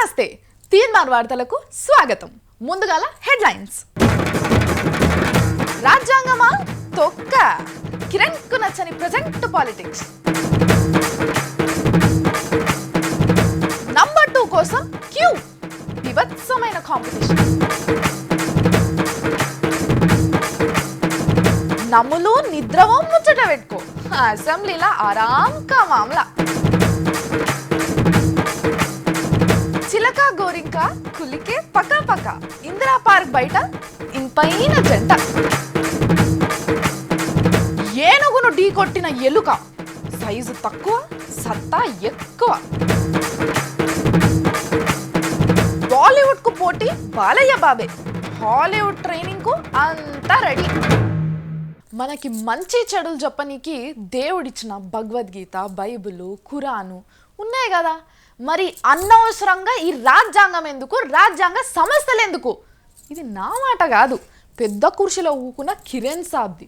నమస్తే తీన్మార్ వార్తలకు స్వాగతం. ముందుగాల హెడ్లైన్స్. రాజ్యాంగమా తొక్క, కిరణ్ కు నచ్చని ప్రెజెంట్ పాలిటిక్స్. నంబర్ 2 కోసం క్యూ, వివత్సమైన కాంపిటీషన్. నమ్ములు నిద్రవో ముచ్చట పెట్టుకో, అసెంబ్లీలా ఆరాం కా మామలా. చిలక గోరింక కులికే పక్క పక్క, ఇందిరా పార్క్ బయట ఇంపైన జంట. ఏనుగును ఢీ కొట్టిన ఎలుక, సైజు తక్కువ సత్తా ఎక్కువ. బాలీవుడ్ కు పోటీ బాలయ్య బాబే, హాలీవుడ్ ట్రైనింగ్ కు అంతా రెడీ. మనకి మంచి చెడులు చెప్పనీకి దేవుడిచ్చిన భగవద్గీత, బైబిలు, ఖురాను ఉన్నాయి కదా. మరి అనవసరంగా ఈ రాజ్యాంగం ఎందుకు, రాజ్యాంగ సమస్యలు ఎందుకు? ఇది నా మాట కాదు, పెద్ద కుర్చీలో ఊకున్న కిరణ్ సాబ్ది.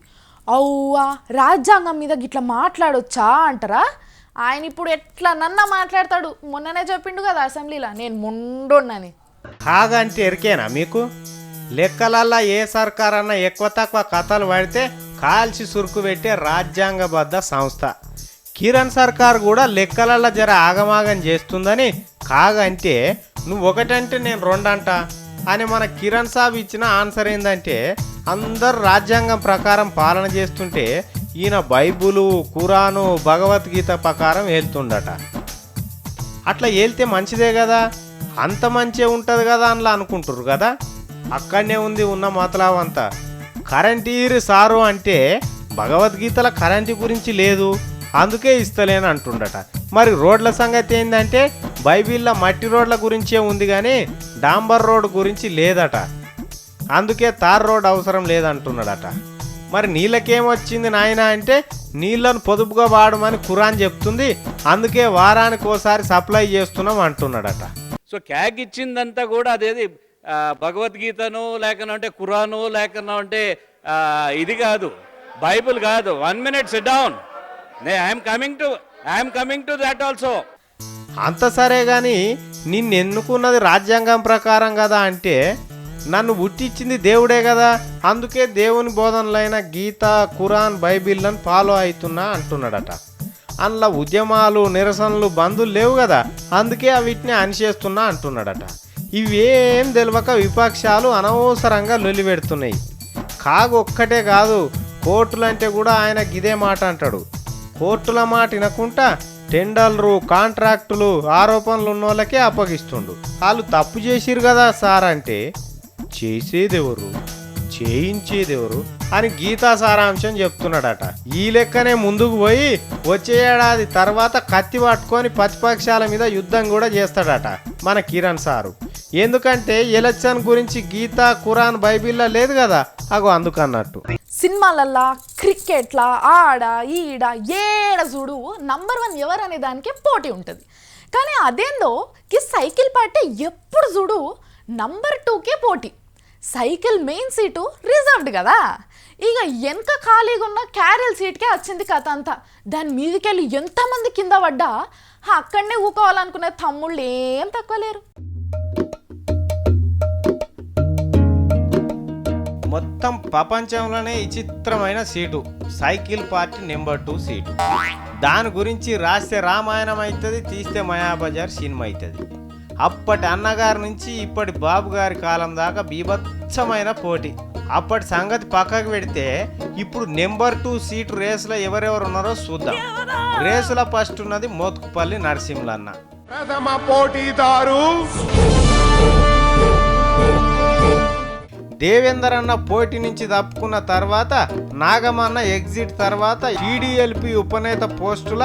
అవ్వా, రాజ్యాంగం మీద గిట్లా మాట్లాడొచ్చా అంటారా? ఆయన ఇప్పుడు ఎట్లా నన్న మాట్లాడతాడు. మొన్ననే చెప్పిండు కదా అసెంబ్లీలో, నేను మొండొన్నని. కాగంటే ఎరికేనా మీకు? లెక్కలల్లా ఏ సర్కారన్నా ఎక్కువ తక్కువ కథలు పడితే కాల్చి సురుకు పెట్టే రాజ్యాంగబద్ధ సంస్థ. కిరణ్ సర్కార్ కూడా లెక్కలల్లా జర ఆగమాగం చేస్తుందని కాగంటే నువ్వు ఒకటంటే నేను రెండంట అని మన కిరణ్ సాబ్ ఇచ్చిన ఆన్సర్ ఏంటంటే, అందరు రాజ్యాంగం ప్రకారం పాలన చేస్తుంటే ఈయన బైబులు, ఖురాను, భగవద్గీత ప్రకారం వెళ్తుండట. అట్లా వెళ్తే మంచిదే కదా, అంత మంచిగా ఉంటుంది కదా అని అనుకుంటారు కదా. అక్కడనే ఉంది ఉన్న మతలావ్ అంతా. కరెంటీరు సారు అంటే భగవద్గీతల కరెంటు గురించి లేదు, అందుకే ఇస్తలేను అంటుండట. మరి రోడ్ల సంగతి ఏంటంటే బైబిల్లో మట్టి రోడ్ల గురించే ఉంది కానీ డాంబర్ రోడ్ గురించి లేదట, అందుకే తార్ రోడ్ అవసరం లేదంటున్నాడట. మరి నీళ్ళకేమొచ్చింది నాయన అంటే, నీళ్లను పొదుపుగా వాడమని ఖురాన్ చెప్తుంది, అందుకే వారానికి ఓసారి సప్లై చేస్తున్నాం అంటున్నాడట. సో క్యాగ్ ఇచ్చిందంతా కూడా అదేది భగవద్గీతను లేకనంటే ఖురాను లేకనంటే ఇది కాదు, బైబుల్ కాదు. 1 minute SIT down, I'm coming to that also. అంత సరే కానీ నిన్ను ఎన్నుకున్నది రాజ్యాంగం ప్రకారం కదా అంటే, నన్ను పుట్టించింది దేవుడే కదా, అందుకే దేవుని బోధనలైన గీత, ఖురాన్, బైబిల్లను ఫాలో అవుతున్నా అంటున్నాడట. అందులో ఉద్యమాలు, నిరసనలు, బంధులు లేవు కదా, అందుకే వీటిని అనిచేస్తున్నా అంటున్నాడట. ఇవేం తెలియక విపక్షాలు అనవసరంగా లొల్లిపెడుతున్నాయి. ఒక్కటే కాదు, కోర్టులంటే కూడా ఆయన ఇదే మాట అంటాడు. కోర్టుల మాట వినకుండా టెండర్లు, కాంట్రాక్టులు, ఆరోపణలు ఉన్న వాళ్ళకే అప్పగిస్తుండు. వాళ్ళు తప్పు చేసిరు కదా సార్ అంటే, చేసేదెవరు, చేయించేదెవరు అని గీతా సారాంశం చెప్తున్నాడట. ఈ లెక్కనే ముందుకు పోయి వచ్చే ఏడాది తర్వాత కత్తి పట్టుకొని ప్రతిపక్షాల మీద యుద్ధం కూడా చేస్తాడట మన కిరణ్ సారు. ఎందుకంటే ఎలక్షన్ గురించి గీతా, ఖురాన్, బైబిల్లో లేదు కదా, అగో అందుకన్నట్టు. సినిమాలల్లా, క్రికెట్లా, ఆడ ఈడ ఏడ చూడు నంబర్ 1 ఎవరు అనే దానికి పోటీ ఉంటుంది. కానీ అదేందో ఈ సైకిల్ పార్టీ ఎప్పుడు చూడు నంబర్ 2కే పోటీ. సైకిల్ మెయిన్ సీటు రిజర్వ్డ్ కదా, ఇక వెనక ఖాళీగా ఉన్న క్యారియల్ సీట్కే వచ్చింది కథ అంతా. దాని మీదకెళ్ళి ఎంతమంది కింద పడ్డా అక్కడనే ఊకోవాలనుకునే తమ్ముళ్ళు ఏం తక్కువ లేరు. మొత్తం ప్రపంచంలోనే విచిత్రమైన seat cycle party number 2 seat. దాని గురించి రాస్తే రామాయణం అవుతుంది, తీస్తే మాయాబజార్ సినిమా అవుతుంది. అప్పటి అన్నగారి నుంచి ఇప్పటి బాబు గారి కాలం దాకా బీభత్సమైన పోటీ. అప్పటి సంగతి పక్కకు పెడితే ఇప్పుడు నెంబర్ 2 సీటు రేసులో ఎవరెవరు ఉన్నారో చూద్దాం. రేసులో ఫస్ట్ ఉన్నది మోత్కుపల్లి నరసింహులన్న. ప్రథమ పోటీదారు దేవేందర్ అన్న పోటీ నుంచి తప్పుకున్న తర్వాత నాగమన్న ఎగ్జిట్ తర్వాత టీడీఎల్పీ ఉపనేత పోస్టుల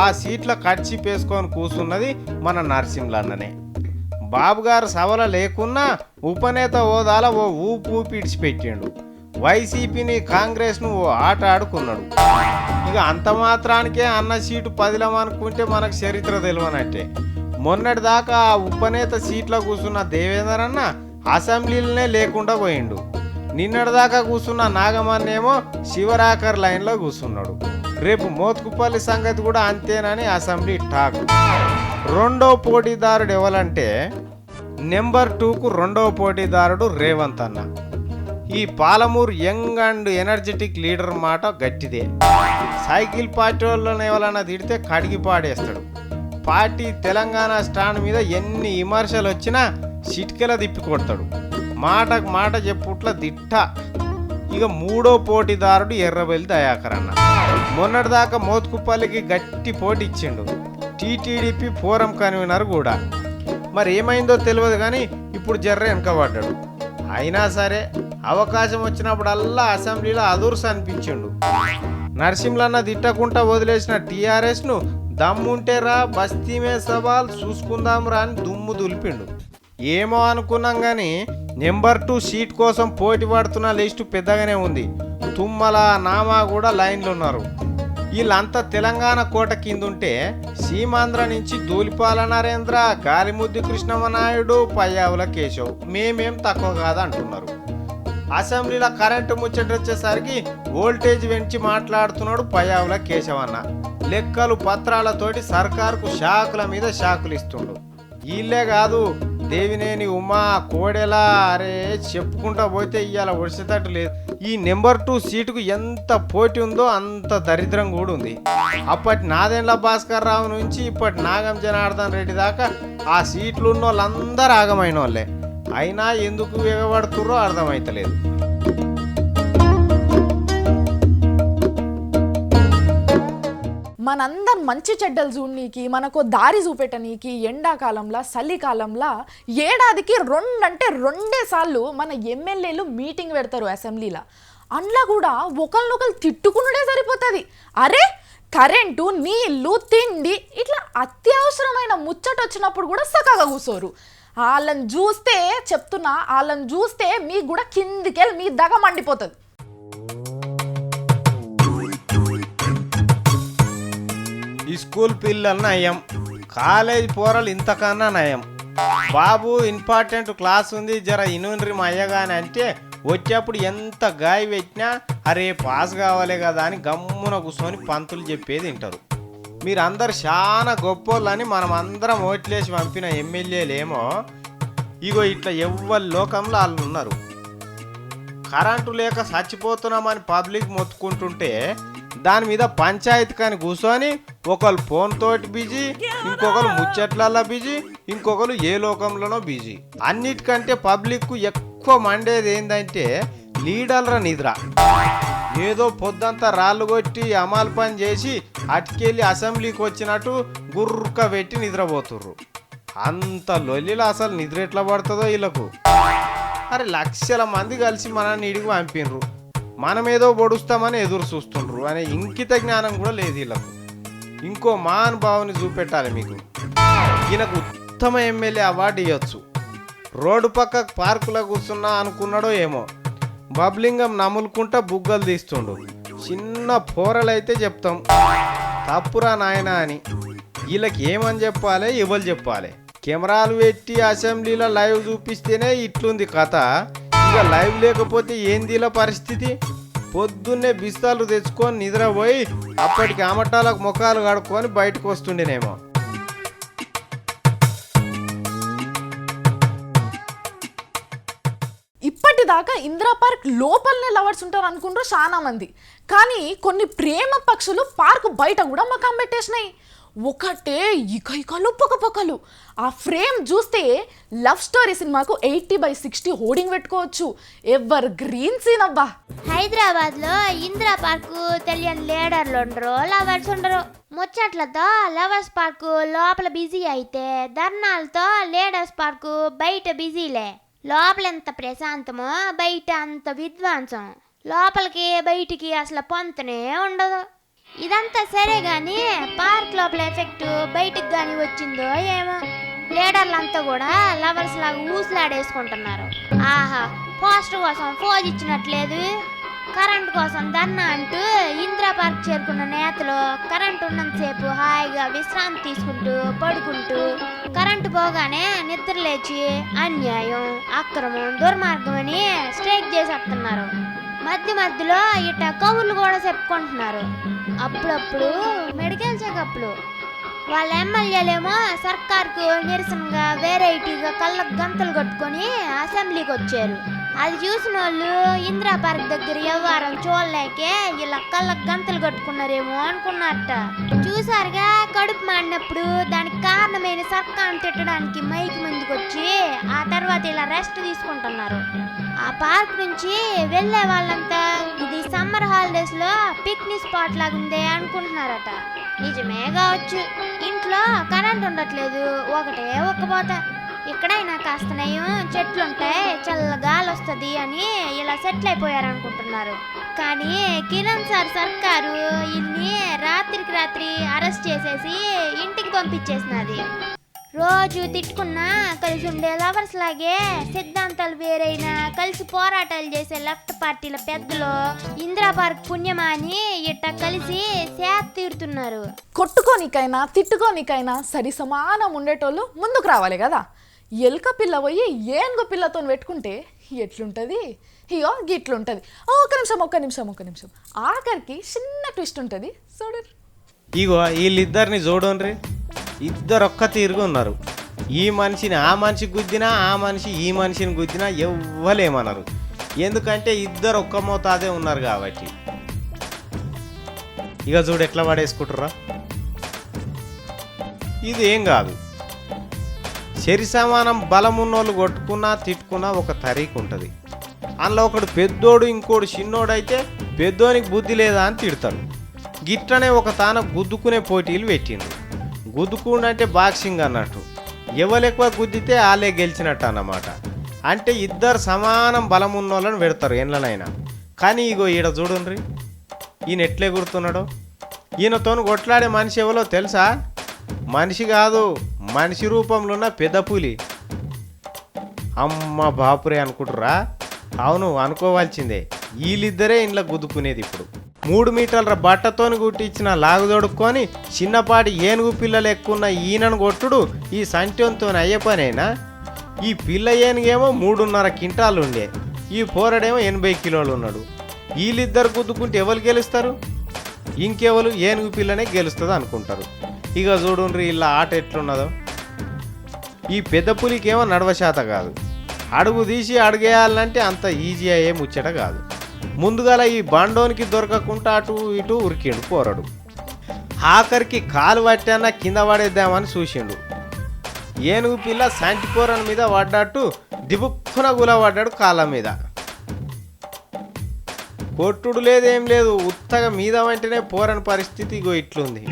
ఆ సీట్ల కడ్చి పేసుకొని కూర్చున్నది మన నరసింహులన్ననే. బాబుగారు సభల లేకున్నా ఉపనేత హోదాల ఓ ఊపి ఇడిచిపెట్టిండు. వైసీపీని, కాంగ్రెస్ను ఓ ఆట ఆడుకున్నాడు. ఇక అంత మాత్రానికే అన్న సీటు పదిలమనుకుంటే మనకు చరిత్ర తెలియనట్టే. మొన్నటి దాకా ఆ ఉపనేత సీట్లో కూర్చున్న దేవేందర్ అన్న అసెంబ్లీలనే లేకుండా పోయిండు. నిన్నటిదాకా కూర్చున్న నాగమన్నేమో శివరాకర్ లైన్లో కూర్చున్నాడు. రేపు మోత్కుపల్లి సంగతి కూడా అంతేనని అసెంబ్లీ టాక్. రెండో పోటీదారుడు ఎవరంటే నెంబర్ 2కు రెండవ పోటీదారుడు రేవంత్ అన్న. ఈ Palamuru young and energetic leader మాట గట్టిదే. సైకిల్ పార్టీ వాళ్ళని ఎవరన్నా తిడితే కడిగి పాడేస్తాడు. పార్టీ తెలంగాణ స్టాండ్ మీద ఎన్ని విమర్శలు వచ్చినా చిటికెల తిప్పి కొడతాడు. మాటకు మాట చెప్పుట్ల దిట్ట. ఇక మూడో పోటీదారుడు ఎర్రబెల్లి దయాకర్ అన్న. మొన్నటిదాకా మోత్కుపల్లికి గట్టి పోటీ ఇచ్చిండు. టీటీడీపీ ఫోరం కన్వీనర్ కూడా. మరి ఏమైందో తెలియదు కానీ ఇప్పుడు జర్ర వెనకబడ్డాడు. అయినా సరే అవకాశం వచ్చినప్పుడల్లా అసెంబ్లీలో అదుర్స్ అనిపించిండు. నరసింహన్న తిట్టకుండా వదిలేసిన టీఆర్ఎస్ను దమ్ముంటే రా బస్తీమే సవాల్ చూసుకుందాం రా అని దుమ్ము దులిపిండు. ఏమో అనుకున్నాం కానీ నెంబర్ 2 సీట్ కోసం పోటీ పడుతున్న లిస్టు పెద్దగానే ఉంది. తుమ్మల నామా కూడా లైన్లు ఉన్నారు. వీళ్ళంతా తెలంగాణ కోట కిందుంటే సీమాంధ్ర నుంచి ధూళిపాల నరేంద్ర, గాలిముద్ది కృష్ణమనాయుడు, పయ్యావుల కేశవ్ మేమేం తక్కువ కాదంటున్నారు. అసెంబ్లీలో కరెంటు ముచ్చట వచ్చేసరికి వోల్టేజ్ పెంచి మాట్లాడుతున్నాడు పయ్యావుల కేశవ్ అన్న. లెక్కలు పత్రాలతోటి సర్కారుకు షాకుల మీద షాకులు ఇస్తుండు. వీళ్ళే కాదు, దేవినేని ఉమా, కోడెలా, అరే చెప్పుకుంటా పోతే ఇవాళ వచ్చేటట్టు లేదు. ఈ నెంబర్ 2 సీటుకు ఎంత పోటీ ఉందో అంత దరిద్రం కూడా ఉంది. అప్పటి నాదెండ్ల భాస్కర్ రావు నుంచి ఇప్పటి నాగం జనార్దన్ రెడ్డి దాకా ఆ సీట్లు ఉన్న వాళ్ళందరూ ఆగమైన వాళ్ళే. అయినా ఎందుకు ఎగబడుతుర్రో అర్థమైతలేదు. మనందరం మంచి చెడ్డలు చూడనీకి, మనకు దారి చూపెట్టనీకి ఎండాకాలంలో చలికాలంలో ఏడాదికి 2 అంటే 2 సార్లు మన ఎమ్మెల్యేలు మీటింగ్ పెడతారు అసెంబ్లీలో. అందులో కూడా ఒకరినొకరు తిట్టుకున్నడే సరిపోతుంది. అరే కరెంటు, నీళ్లు, తిండి ఇట్లా అత్యవసరమైన ముచ్చట వచ్చినప్పుడు కూడా చక్కగా కూర్చోరు. వాళ్ళని చూస్తే చెప్తున్నా, వాళ్ళని చూస్తే మీకు కూడా కిందికెళ్ళి మీ దగ మండిపోతుంది. ఈ స్కూల్ పిల్లలు నయం, కాలేజ్ పోరలు ఇంతకన్నా నయం. బాబు ఇంపార్టెంట్ క్లాస్ ఉంది జర ఇనుండ్రి మా అయ్యగాని అంటే వచ్చేప్పుడు ఎంత గాయ పెట్టినా అరే పాస్ కావాలి కదా అని గమ్మున కూర్చొని పంతులు చెప్పేది వింటారు. మీరందరు చాలా గొప్పోళ్ళని మనం అందరం ఓట్లేసి పంపిన ఎమ్మెల్యేలేమో ఇగో ఇట్లా ఎవ్వరి లోకంలో వాళ్ళు ఉన్నారు. కరెంటు లేక చచ్చిపోతున్నామని పబ్లిక్ మొత్తుకుంటుంటే దాని మీద పంచాయతీ కానీ కూర్చొని ఒకరు ఫోన్ తోటి బిజీ, ఇంకొకరు ముచ్చట్లల్లో బిజీ, ఇంకొకరు ఏ లోకంలోనో బిజీ. అన్నిటికంటే పబ్లిక్ ఎక్కువ మండేది ఏంటంటే లీడర్ల నిద్ర. ఏదో పొద్దంతా రాళ్ళు కొట్టి అమలు పని చేసి అటుకెళ్ళి అసెంబ్లీకి వచ్చినట్టు గుర్రుక పెట్టి నిద్రపోతుర్రు. అంత లొల్లిలో అసలు నిద్ర ఎట్లా పడుతుందో వీళ్ళకు. అరే లక్షల మంది కలిసి మనల్ని ఇడిగి పంపినరు, మనమేదో పొడుస్తామని ఎదురు చూస్తుండ్రు అనే ఇంకిత జ్ఞానం కూడా లేదు వీళ్ళకు. ఇంకో మహానుభావుని చూపెట్టాలి మీకు. ఈయనకు ఉత్తమ ఎమ్మెల్యే అవార్డు ఇవ్వచ్చు. రోడ్డు పక్క పార్కులో కూర్చున్నా అనుకున్నాడో ఏమో, బబ్లింగం నములుకుంటా బుగ్గలు తీస్తుండు. చిన్న పోరలైతే చెప్తాం తప్పురా నాయన అని. వీళ్ళకి ఏమని చెప్పాలి, ఎవరు చెప్పాలి? కెమెరాలు పెట్టి అసెంబ్లీలో లైవ్ చూపిస్తేనే ఇట్లుంది కథ. ఇక లైవ్ లేకపోతే ఏందిలా పరిస్థితి? పొద్దున్నే బిస్తాలు తెచ్చుకొని నిద్రపోయి అప్పటికి ఆమటాలకు ముఖాలు కడుక్కొని బయటకు వస్తుండేనేమో. ఇప్పటిదాకా ఇందిరా పార్క్ లోపలనే లవర్స్ ఉంటారు అనుకుంటారు చాలా మంది. కానీ కొన్ని ప్రేమ పక్షులు పార్క్ బయట కూడా మకాం పెట్టేసినాయి. ఒకటే ఇకలు పక్కలు. ఆ ఫ్రేమ్ చూస్తే లవ్ స్టోరీ సినిమాకు 80/60 హోర్డింగ్ పెట్టుకోవచ్చు. ఎవర్ గ్రీన్ సీన్ అబ్బా. హైదరాబాద్ లో ఇందిరా పార్కు తెలియని లీడర్లు ఉండరు, లవర్స్ ఉండరు. ముచ్చట్లతో లవర్స్ పార్కు లోపల బిజీ అయితే ధర్నాలతో లీడర్స్ పార్కు బయట బిజీలే. లోపల ఎంత ప్రశాంతమో బయట అంత విధ్వంసం. లోపలికి బయటికి అసలు పొంతనే ఉండదు. ఇదంతా సరే గాని పార్క్ లోపల ఎఫెక్ట్ బయటికి గాని వచ్చిందో ఏమో. లీడర్లంతా కూడా లవర్స్ లాగా ఊసులాడేసుకుంటున్నారు. ఆహా, పోస్టర్ కోసం ఫోజ్ ఇచ్చినట్లేదు. కరెంటు కోసం ధర్నా అంటూ ఇందిరా పార్క్ చేరుకున్న నేతలు కరెంటు ఉన్నంతసేపు హాయిగా విశ్రాంతి తీసుకుంటూ పడుకుంటూ కరెంటు పోగానే నిద్ర లేచి అన్యాయం, అక్రమం, దుర్మార్గం అని స్ట్రైక్ చేసేస్తున్నారు. మధ్యలో ఇట్ట కవులు కూడా చెప్పుకుంటున్నారు. అప్పుడప్పుడు మెడికల్ చెకప్లు, వాళ్ళ ఎమ్మెల్యేలేమో సర్కార్కు నిరసనగా వెరైటీగా కళ్ళకు గంతలు కట్టుకొని అసెంబ్లీకి వచ్చారు. అది చూసిన వాళ్ళు ఇందిరా పార్క్ దగ్గర వ్యవహారం చూడలేకే ఇలా కళ్ళకు గంతలు కట్టుకున్నారేమో అనుకున్నట్ట. చూసారుగా, కడుపు మాడినప్పుడు దానికి కారణమైన సర్కార్ను తిట్టడానికి మైకి ముందుకు వచ్చి ఆ తర్వాత ఇలా రెస్ట్ తీసుకుంటున్నారు. ఆ పార్క్ నుంచి వెళ్ళే వాళ్ళంతా ఇది సమ్మర్ హాలిడేస్ లో పిక్నిక్ స్పాట్ లాగా ఉందే అనుకుంటున్నారట. నిజమే కావచ్చు. ఇంట్లో కరెంట్ ఉండట్లేదు, ఒకటే ఒక్కపోత. ఇక్కడైనా కాస్త నయం, చెట్లుంటాయి, చల్లగాలి వస్తుంది అని ఇలా సెటిల్ అయిపోయారనుకుంటున్నారు. కానీ కిరణ్ సార్ సర్కారు ఇన్ని రాత్రికి రాత్రి అరెస్ట్ చేసేసి ఇంటికి పంపించేసినది. రోజు తిట్టుకున్నా కలిసి ఉండే లవర్స్ లాగే సిద్ధాంతాలు వేరైనా కలిసి పోరాటాలు చేసే లెఫ్ట్ పార్టీల పెద్దలు ఇందిరా పార్క్ పుణ్యమా అని ఇట్ట కలిసి సేద తీరుతున్నారు. కొట్టుకోనికైనా తిట్టుకోనికైనా సరి సమానం ఉండేటోళ్ళు ముందుకు రావాలి కదా. ఎలుక పిల్ల పోయి ఏనుగు పిల్లతో పెట్టుకుంటే ఎట్లుంటుంది? ఇగో గిట్లుంటుంది. ఒక్క నిమిషం ఆఖరికి చిన్న ట్విస్ట్ ఉంటుంది చూడరు. ఇగో వీళ్ళిద్దరిని చూడండి, ఇద్దరు ఒక్క తీరుగా ఉన్నారు. ఈ మనిషిని ఆ మనిషి గుద్దినా, ఆ మనిషి ఈ మనిషిని గుద్దినా ఎవ్వలేమన్నారు. ఎందుకంటే ఇద్దరు ఒక్క మోతాదే ఉన్నారు కాబట్టి. ఇక చూడు ఎట్లా పడేసుకుంటారా. ఇది ఏం కాదు, శరి సమానం బలం ఉన్నోళ్ళు కొట్టుకున్నా తిట్టుకున్నా ఒక తరీకు ఉంటుంది. అందులో ఒకడు పెద్దోడు ఇంకోడు చిన్నోడైతే పెద్దోనికి బుద్ధి లేదా అని తిడతారు. గిట్లనే ఒక తాన గుద్దుకునే పోటీలు పెట్టిండు. గుద్దుకుండంటే బాక్సింగ్ అన్నట్టు, ఎవరెక్కువ గుద్దితే వాళ్ళే గెలిచినట్టు అన్నమాట. అంటే ఇద్దరు సమానం బలం ఉన్నోళ్ళని పెడతారు ఎండ్లనైనా. కానీ ఇగో ఈడ చూడండి, ఈయన ఎట్లే గుర్తున్నాడో. ఈయనతో కొట్లాడే మనిషి ఎవరో తెలుసా? మనిషి కాదు, మనిషి రూపంలో ఉన్న పెద్ద పులి. అమ్మ బాపురే అనుకుంటురా? అవును, అనుకోవాల్సిందే. వీళ్ళిద్దరే ఇంట్లో గుద్దుకునేది. ఇప్పుడు 3 మీటర్ల బట్టతోని కుట్టించిన లాగు తొడుక్కొని చిన్నపాటి ఏనుగు పిల్లలు ఎక్కున్న ఈయనను కొట్టుడు ఈ సంచంతో అయ్యే పనేనా? ఈ పిల్ల ఏనుగేమో 3.5 క్వింటాలు ఉండే, ఈ పోరడేమో 80 కిలోలు ఉన్నాడు. వీళ్ళిద్దరు గుద్దుకుంటే ఎవరు గెలుస్తారు? ఇంకెవరు ఏనుగు పిల్లనే గెలుస్తుంది అనుకుంటారు. ఇక చూడుండ్రి ఇలా ఆట ఎట్లున్నదో. ఈ పెద్ద పులికేమో నడవశాత కాదు, అడుగు తీసి అడుగేయాలంటే అంత ఈజీ అయ్యే ముచ్చట కాదు. ముందుగాల ఈ బండోనికి దొరకకుండా అటు ఇటు ఉరికిండు పోరడు. ఆఖరికి కాలు పట్టాన కింద పడేద్దామని చూసిండు. ఏనుగు పిల్ల సంటి పోరని మీద పడ్డట్టు దిబుక్కున గులపడ్డాడు కాళ్ళ మీద. కొట్టుడు లేదేం లేదు, ఉత్తగా మీద వెంటనే పోరని పరిస్థితి ఇగో ఇట్లుంది.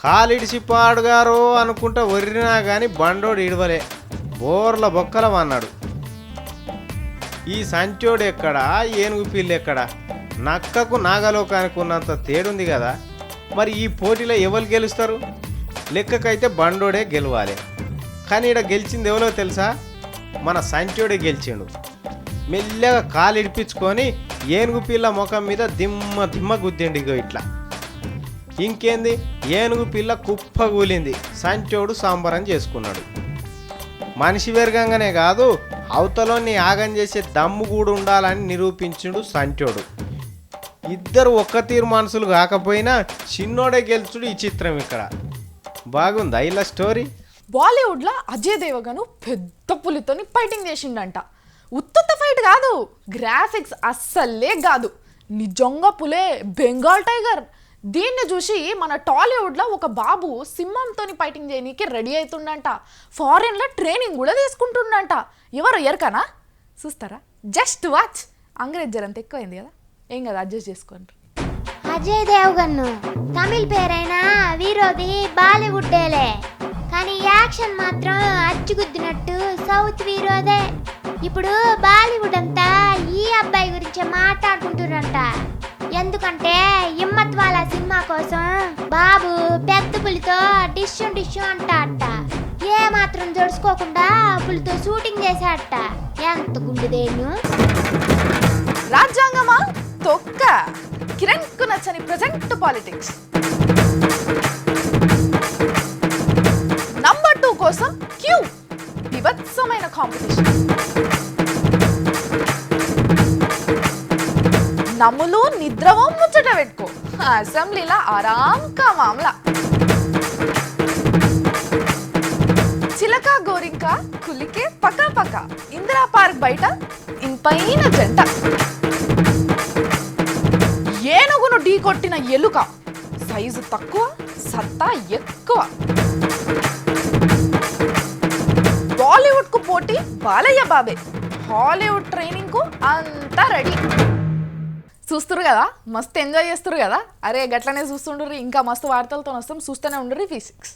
కాలిడిసి పాడుగారో అనుకుంటా ఒర్రినా కానీ బండోడు ఇడవలే, బోర్ల బొక్కల అన్నాడు. ఈ సంచోడు ఎక్కడా, ఏనుగు పిల్లి ఎక్కడా? నక్కకు నాగలోకానికి ఉన్నంత తేడుంది కదా. మరి ఈ పోటీలో ఎవరు గెలుస్తారు? లెక్కకైతే బండోడే గెలవాలి. కానీ ఇక్కడ గెలిచింది ఎవరో తెలుసా? మన సంచోడే గెలిచిండు. మెల్లగా కాలు ఇడిపించుకొని ఏనుగు పిల్ల ముఖం మీద దిమ్మ గుద్దిండి ఇగో ఇట్లా. ఇంకేంది, ఏనుగు పిల్ల కుప్ప కూలింది. సంచోడు సంబరం చేసుకున్నాడు. మనిషి వెరగంగానే కాదు, అవతలోని యాగం చేసే దమ్ము కూడా ఉండాలని నిరూపించుడు సంచోడు. ఇద్దరు ఒక్క తీరు మనుషులు కాకపోయినా చిన్నోడే గెలుచుడు ఈ చిత్రం. ఇక్కడ బాగుందా ఇలా స్టోరీ? బాలీవుడ్లో అజయ్ దేవగన్ పెద్ద పులితోని ఫైటింగ్ చేసిండంట. ఉత్తుత్త ఫైట్ కాదు, గ్రాఫిక్స్ అస్సలే కాదు, నిజంగా పులే, బెంగాల్ టైగర్. దీన్ని చూసి మన టాలీవుడ్లో ఒక బాబు సింహంతో ఫైటింగ్ చేయనీకి రెడీ అవుతుండంట. ఫారెన్లో ట్రైనింగ్ కూడా తీసుకుంటుండంట. ఎవరు ఎరకనా? చూస్తారా? Just watch. అంగ్రేజ్ జరంత ఎక్కువైంది కదా, ఏం కదా, అడ్జస్ట్ చేసుకోండి. అజయ్ దేవగన్ తమిళ్ పేరైనా వీరోది బాలీవుడ్డేలే, కానీ యాక్షన్ మాత్రం అచ్చుగుద్దినట్టు సౌత్ వీరోదే. ఇప్పుడు బాలీవుడ్ అంతా ఈ అబ్బాయి గురించి మాట్లాడుకుంటున్నారంట. ఎందుకంటే హిమ్మత్ వాలా సినిమా కోసం బాబు పెద్ద పులితో డిష్యూ అంట. ఏ మాత్రం జడుచుకోకుండా పులితో షూటింగ్ చేశాడట. ఎంత గుండెదేను. రాజ్యాంగమా తొక్క. కిరణ్ కు నచ్చని ప్రజెంట్ పాలిటిక్స్. నంబర్ 2 కోసం క్యూ. వివత్సమైన కాంపిటీషన్. నమ్ములు నిద్రవో ముచ్చట పెట్టుకో, అసెంబ్లీలా ఆరాం కా మామలా. కులికే పకా పకా ఇందిరా పార్క్ బయట ఇంపైన జంట ఏనుగును ఢీ కొట్టిన ఎలుక సైజు తక్కువ సత్తా ఎక్కువ బాలీవుడ్ కు పోటీ బాలయ్య బాబే హాలీవుడ్ ట్రైనింగ్ కు అంతా రెడీ చూస్తురు కదా మస్తు ఎంజాయ్ చేస్తురు కదా అరే గట్లనే చూస్తుండ్రు ఇంకా మస్తు వార్తలతో వస్తాం చూస్తూనే ఉండ్రి V6